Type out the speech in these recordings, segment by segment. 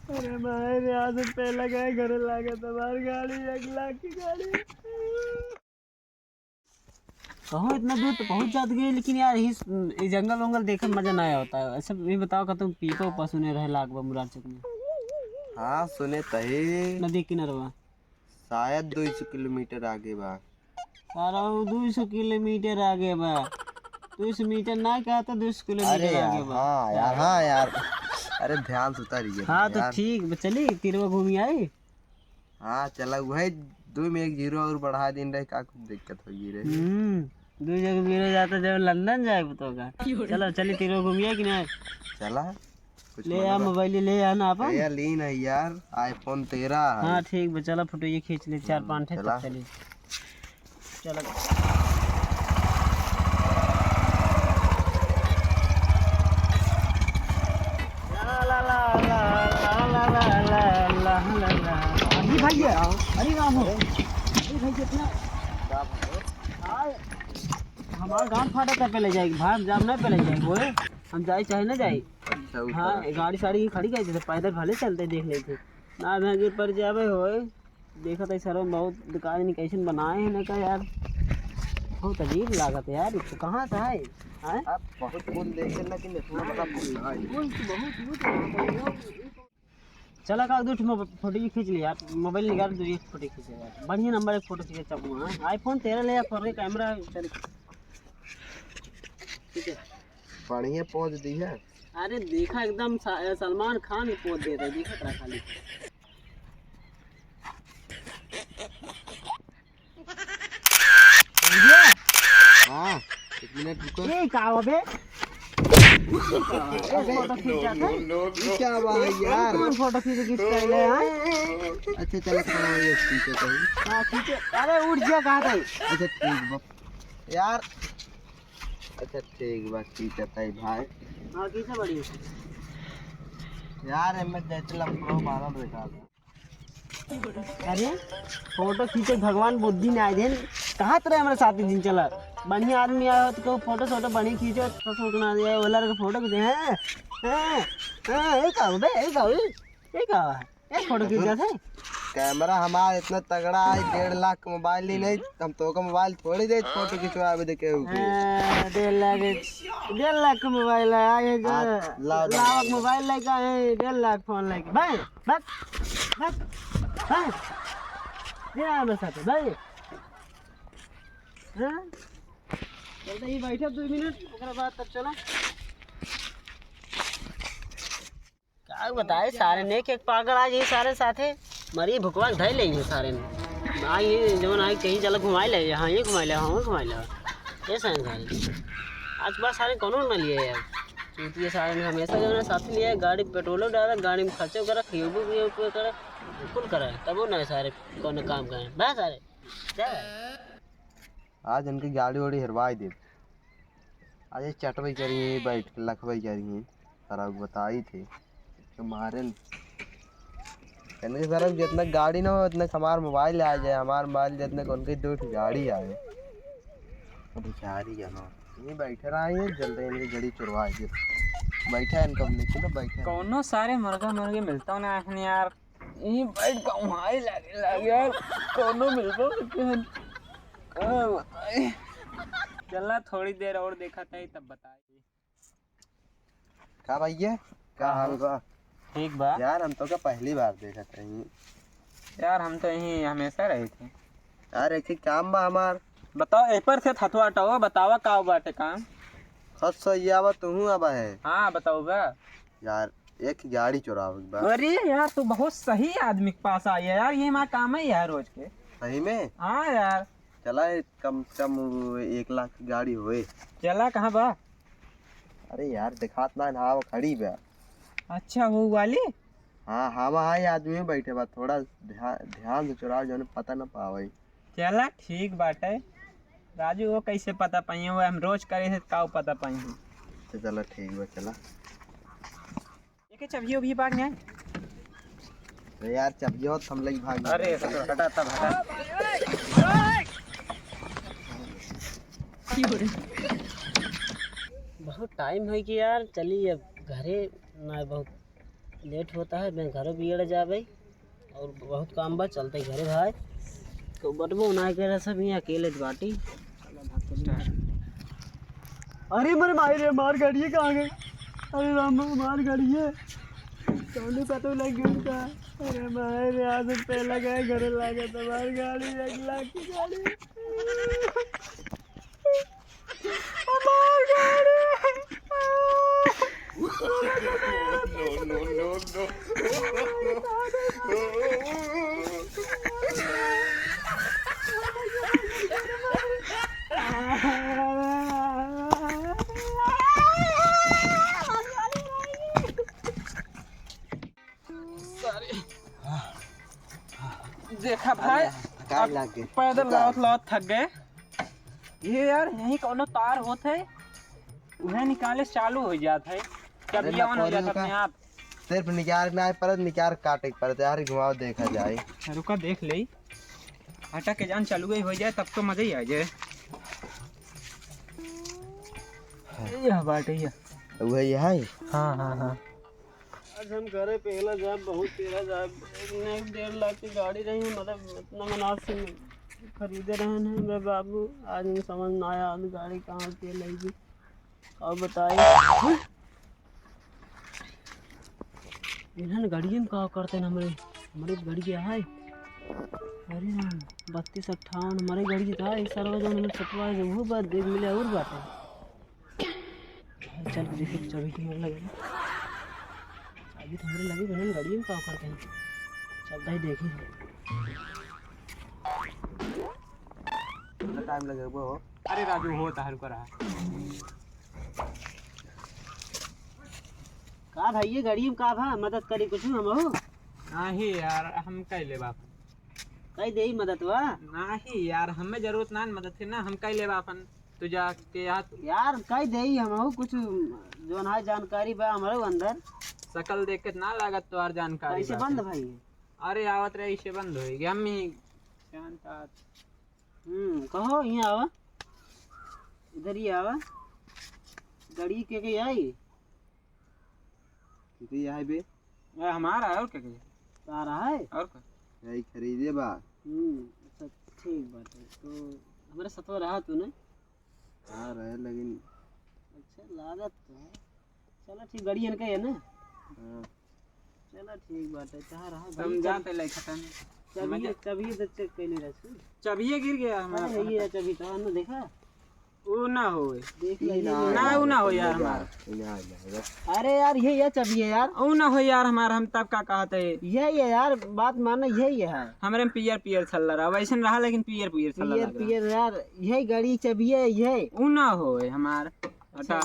अरे भाई यहाँ से पहले गए घर लागे तुम्हारी गाड़ी 1 लाख की गाड़ी। कहो इतना दूर तो पहुंच जात गए, लेकिन यार इस जंगल वंगल देखे में मजा नहीं होता है। ऐसा ये बताओ कि तुम पीपो पसुने रहे लागबा मुरार चक में। हाँ सुने तही नदी किनारवा शायद 200 किलोमीटर आगे बा। सारा 200 किलोमीटर आगे बा। 200 मीटर ना कहा तो 200 किलोमीटर आगे बा। हाँ यार, हाँ यार, अरे ध्यान से उतारिए। हाँ तो ठीक चली तिरवा घूमी आई। हाँ चला वही 2 में 1 जीरो और बढ़ा दिन रहे का कुछ दिक्कत होगी रे। 2 जगह मेरे जाता जब लंदन जाए तो का चलो चली तिरवा घूमिए कि नहीं। चला कुछ ले आ मोबाइल ले आ ना अपन यार लीन है यार iPhone 13 है। हाँ ठीक बा चला फोटो ये खींच ले 4-5 है तब चली चला। भैया अरे राम हो अरे भाई कितना हमारा गांव फाटा तक पहले जाएगी भाग जाम नहीं पहले जाएगी वो हम जाए चाहे ना जाए। हाँ गाड़ी साड़ी खड़ी गई जैसे पैदल भले चलते देख लेते ना भागे पर जावे होए देखा था सर बहुत दुकान नहीं कैसे बनाए हैं ना का यार बहुत अजीब लागत है यार। इसको कहाँ से है आप बहुत बोल देखे लेकिन इतना बड़ा बोल बहुत चला का दो फोटो खींच लिया मोबाइल निकाल दो एक फोटो खींचे यार बढ़िया नंबर एक फोटो खींचे चाकू। हाँ iPhone 13 ले पर कैमरा चल ठीक है बढ़िया पहुंच दी है। अरे देखा एकदम सलमान खान पहुंच दे रहे देखा था खाली। हाँ 1 मिनट रुको। ये का बे फोटो खींचा था क्या बात है यार। फोटो खींच कर ले। अच्छा चलो खड़ा हो ठीक है कहीं। हाँ खींचे अरे उठ गया कहाँ था। अच्छा ठीक बा यार। अच्छा ठीक बा ठीक है ताई भाई। हाँ खींचा बड़ी यार मैं जैसे लंबो मारा बेकार। अरे फोटो खींचे भगवान बुद्धि ने आए थे कहाँ तरह हमारे साथी दिन चला बढ़िया आदमी आया हो तो फोटो सोटो बढ़िया खींचो फोटो ना दिया बोला फोटो खींचे हैं ये फोटो खींचा थे। कैमरा हमारा इतना तगड़ा है 1.5 लाख का मोबाइल ही नहीं हम तो का मोबाइल थोड़ी दे फोटो खिंचवा भी देखे 1.5 लाख का मोबाइल है लाख मोबाइल लेके आए 1.5 लाख फोन लेके भाई बस भाई भाई हाँ चलते ही बैठे 2 मिनट उसके बाद तब चला क्या बताए सारे ने एक पागल आज ये सारे साथे मरी भुकवा धै लेंगे सारे ने आई जवन आई कहीं चला घुमाई ले हाँ ये घुमाई ले हाँ घुमाई ले ये सारे आज बार सारे कौन ना लिए यार ये सारे ने हमेशा जो है साथ लिया गाड़ी पेट्रोल डाला गाड़ी में खर्चे करा खियोबू करा कुल करा तब ना सारे कौन काम करें बस सारे क्या आज इनकी गाड़ी वाड़ी हरवाई दे। आज ये चटवाई करी बैठ के लखवाई करी सारा बताई थी तो मारे सर जितना गाड़ी ना हो उतना हमारा मोबाइल आ जाए हमारा मोबाइल जितने उनकी 2 गाड़ी आए बेचारी यहाँ ये बैठे रहा है जल्दी इनकी गाड़ी चुरवा बैठा है इनका लेकिन तो बैठे कौनो सारे मुर्गे मिलता ना है यार ये बैठ गाँव लगे यार कौनो मिलता चलना थोड़ी देर और देखा था तब बताइए क्या भैया क्या हाल बा। ठीक बा यार हम तो का पहली बार देखा था यार हम तो यहीं हमेशा रहे थे यार एक काम बा हमार बताओ ए पर से थथवा हटाओ बतावा का बाटे काम खत सही आवा तू अब है। हाँ बताओ बा यार एक गाड़ी चुराव बा। अरे यार तू बहुत सही आदमी के पास आई है यार ये हमारा काम है यार रोज के। सही में हाँ यार चला कम से कम 1 लाख की गाड़ी होए। चला कहाँ बा। अरे यार दिखात ना हाँ खड़ी बा। अच्छा वो वाली हाँ हाँ वहाँ आदमी बैठे बा थोड़ा ध्यान से चुराव जो पता ना पावे। चला ठीक बाटे राजू वो कैसे पता पाई वो हम रोज करे थे का पता पाई तो चलो ठीक बा चला देखे चबियो भी भाग नहीं अरे यार चबियो हम लोग भाग। अरे हटा तब हटा बहुत टाइम है कि यार चलिए अब घरे ना बहुत लेट होता है, मैं घर भी अड़ जाबे और बहुत काम बा, चलते घरे भाई तो बटबो ना करे सब यहाँ अकेले बाटी। अरे मेरे भाई रे मार गाड़ी कहाँ गए? अरे राम मार गाड़ी है सोनू का तो लग गया था। अरे भाई रे आज पहला गए घर लगा तो मार गाड़ी 1 लाख की गाड़ी हमार गाड़ी देखा भाई थकान लग गई। पैदल लात लात थक गए। ये यार यही कोनो तार होते उन्हें निकाले चालू हो जाता है, कभी ऑन हो जाता अपने आप। सिर्फ निकाल ना पर निकाल काटे पर यार घुमाओ देखा जाए। रुका देख ले हटा के जान चालू ही हो जाए तब तो मजा ही आ जाए। यह बात है वही है। हाँ हाँ हाँ आज हम घरे पहला जाब बहुत तेरा जाब 1.5 लाख की गाड़ी रही है, मतलब इतना मुनासिब खरीदे रहे हैं मेरे बाबू। आज नहीं समझ ना आया आज गाड़ी कहाँ के लेगी और बताइए इन्हें गाड़ियों में कहा करते हैं हमारी गाड़ी क्या है? अरे राम 3258 हमारी गाड़ी था इस सर्वजन में छपवा है वो बात देख मिले और बात है। चल देखिए चाबी की लगेगा अभी तो हमारे लगे बहन गाड़ी में कहा करते हैं। चलता ही देखिए टाइम लगेगा वो। अरे राजू होता है रुका रहा का भाई ये गाड़ी में का भा मदद करी कुछ हम हो नहीं यार हम कह ले बाप कई दे मदद वा नहीं यार हमें जरूरत ना मदद थी ना हम कह ले बापन तू जाके यार कई दे हम हो कुछ जो ना जानकारी बा हमारे अंदर शकल देख के ना लागत तो और जानकारी कैसे बंद भाई? अरे आवत रहे इसे बंद होएगी हम ही कहो यहाँ आवा इधर ही आवा गाड़ी के आई कितनी है बे? हमारा है और क्या आ रहा है और क्या यही खरीदे बा। अच्छा ठीक बात है तो हमारे सतवा रहा तू ने हाँ रहे लेकिन अच्छा लागत तो है। चलो ठीक गाड़ी इनका है ना? हाँ। चलो ठीक बात है चाह रहा हम जाते ले खतन चाबी इधर चेक कर ले रहा चाबी गिर गया हमारा ये चाबी तो ना देखा वो ना हो देख ले ना वो ना हो यार हमारा। इन्हें आ जाएगा। अरे यार ये चाबी है यार वो ना हो यार हमारा हम तब का कहते यही है यार बात मानना यही है हमारे में पियर पियर चल रहा वैसे रहा लेकिन पियर पियर चल पियर रहा पियर यार यही गाड़ी चाबी है यही वो ना हो हमार अच्छा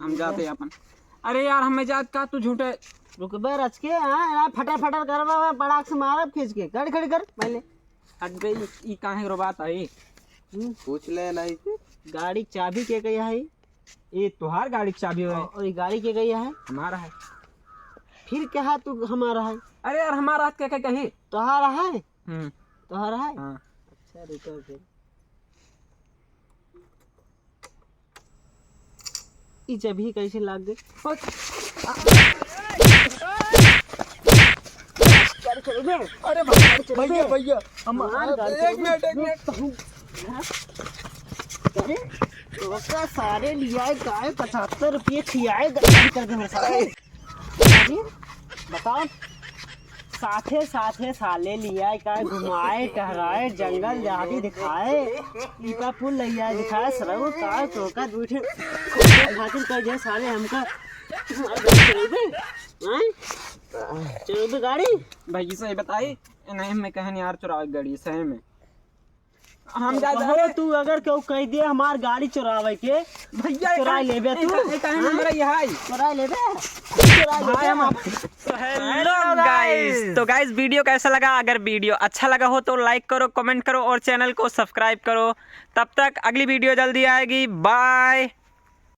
हम जाते अपन। अरे यार हमें जात का तू झूठे रुक बे रच के हां फटा फटा करवा पड़ाक से मारब खींच के गाड़ी खड़ी कर पहले हट बे ई काहे रो बात है पूछ ले नहीं थी। गाड़ी चाबी के गया है ये तुहार गाड़ी की चाबी है और ये गाड़ी के गया है हमारा है फिर क्या तू हमारा है अरे यार हमारा हाथ क्या कहीं तुम्हारा है तुम्हारा है हाँ अच्छा रुको फिर ये चाबी कैसे लाग गई अरे भैया भैया एक मिनट अरे उसका सारे लिया है गाय 75 रुपये खियाए गाड़ी करके मेरे साथ बताओ साथे साथे साले लिया का घुमाए टहराए जंगल झाड़ी दिखाए इनका पुल लिया दिखाए सरव का तो का दूठे खातिर कर जाए साले हमका चलो गाड़ी भाई सही बताई नहीं मैं कहन यार चुरा गाड़ी सही में हम जा अरे तू अगर क्यों कह दे हमार गाड़ी चुरावे के भैया चुरा लेबे तू हमारा यही चुरा लेबे भाई हम हेलो गाइस तो गाइस वीडियो कैसा लगा अगर वीडियो अच्छा लगा हो तो लाइक करो कमेंट करो और चैनल को सब्सक्राइब करो तब तक अगली वीडियो जल्दी आएगी बाय।